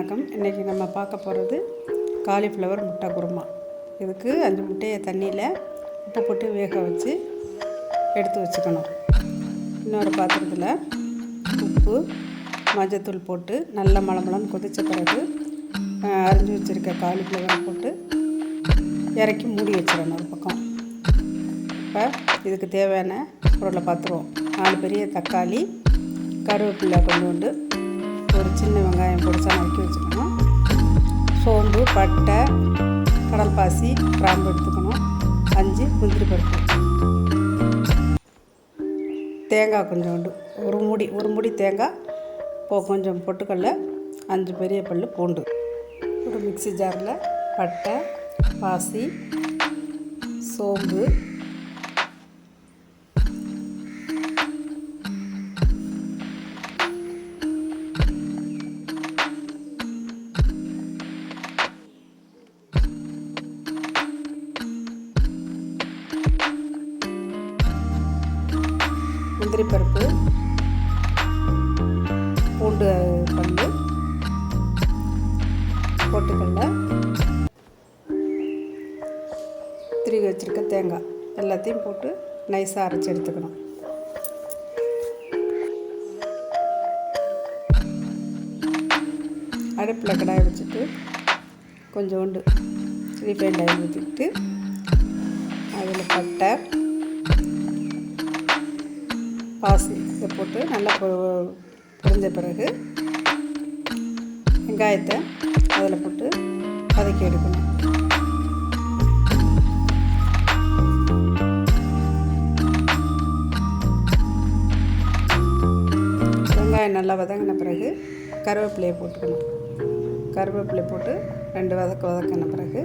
வணக்கம். இன்றைக்கி நம்ம பார்க்க போகிறது காலிஃப்ளவர் முட்டை குருமா. இதுக்கு 5 முட்டையை தண்ணியில் உப்பு போட்டு வேக வச்சு எடுத்து வச்சுக்கணும். இன்னொரு பாத்திரத்தில் உப்பு மஞ்சத்தூள் போட்டு நல்லா மளமளன்னு கொதித்த பிறகு அரிஞ்சு வச்சுருக்க காலிஃப்ளவர் போட்டு இறக்கி மூடி வச்சிடணும் ஒரு பக்கம். இப்போ இதுக்கு தேவையான பொருளை பார்த்துருவோம். 4 பெரிய தக்காளி, கருவேப்பிலை கொஞ்சோண்டு, ஒரு சின்ன வெங்காயம் பொடிசா நறுக்கி வச்சுக்கணும். சோம்பு, பட்டை, கடல் பாசி, கிராம்பு எடுத்துக்கணும். 5 முந்திரி பருப்பு, தேங்காய் கொஞ்சோண்டு, ஒரு மூடி தேங்காய், கொஞ்சம் பொட்டுக்கடலை, 5 பெரிய பல் பூண்டு. ஒரு மிக்ஸி ஜாரில் பட்டை, பாசி, சோம்பு, முந்திரி பருப்பு, பூண்டு பல், பொட்டுக்கடலை, திருவி வச்சுருக்க தேங்காய் எல்லாத்தையும் போட்டு நைஸாக அரைச்சி எடுத்துக்கணும். அடுப்பில் கடாயை வச்சுட்டு கொஞ்சோண்டு ரீஃபைண்ட் ஆயில் ஊற்றிட்டு அதில் பட்டை, பாசி இதை போட்டு நல்லா பொரிஞ்ச பிறகு வெங்காயத்தை அதில் போட்டு வதக்கி எடுக்கணும். வெங்காயம் நல்லா வதங்கின பிறகு கருவேப்பிலையை போட்டுக்கணும். கருவேப்பிலை போட்டு 2 வதக்கின பிறகு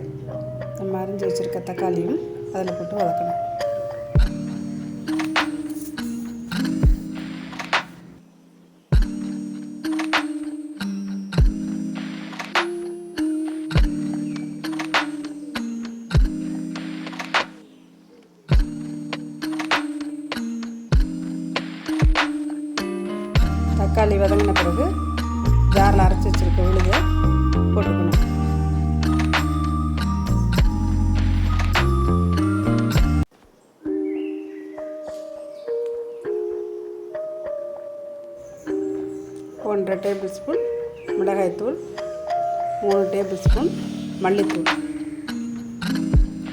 நம்ம அரிஞ்சு வச்சுருக்க தக்காளியும் அதில் போட்டு வதக்கணும். தக்காளி வதங்கின பிறகு ஜாரில் அரைச்சி வச்சுருக்க விழுதை போட்டுக்கணும். ஒன்றரை டேபிள் ஸ்பூன் மிளகாய்த்தூள், 3 டேபிள் ஸ்பூன் மல்லித்தூள்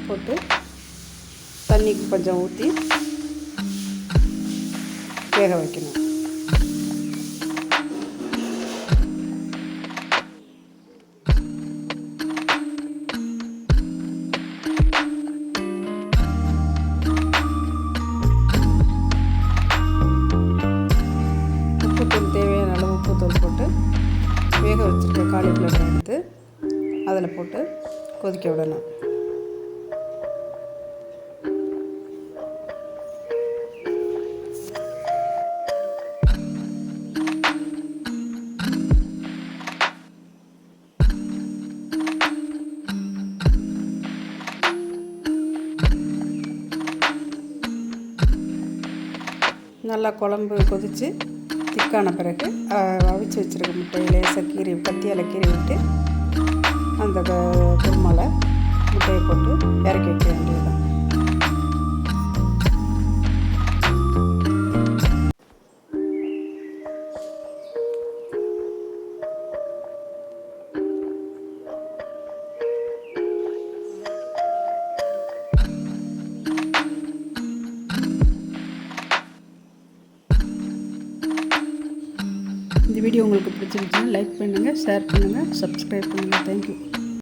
போட்டு தண்ணி கொஞ்சம் ஊற்றி வேக வைக்கணும். தேவையான அளவு உப்புத்தூள் போட்டு வேக வச்சுருக்க காலிஃப்ளவர் எடுத்து அதில் போட்டு கொதிக்க விடணும். நல்லா குழம்பு கொதித்து திக்கான பிறகு அவிச்சு வச்சுருக்க முட்டையை லேசாக கத்தியால் கீறி விட்டு அந்த குருமாவில் முட்டையை போட்டு இறக்கி வைக்க வேண்டியதுதான். இந்த வீடியோ உங்களுக்கு பிடிச்சிருந்துச்சுன்னா லைக் பண்ணுங்கள், ஷேர் பண்ணுங்கள், சப்ஸ்கிரைப் பண்ணுங்கள். தேங்க்யூ.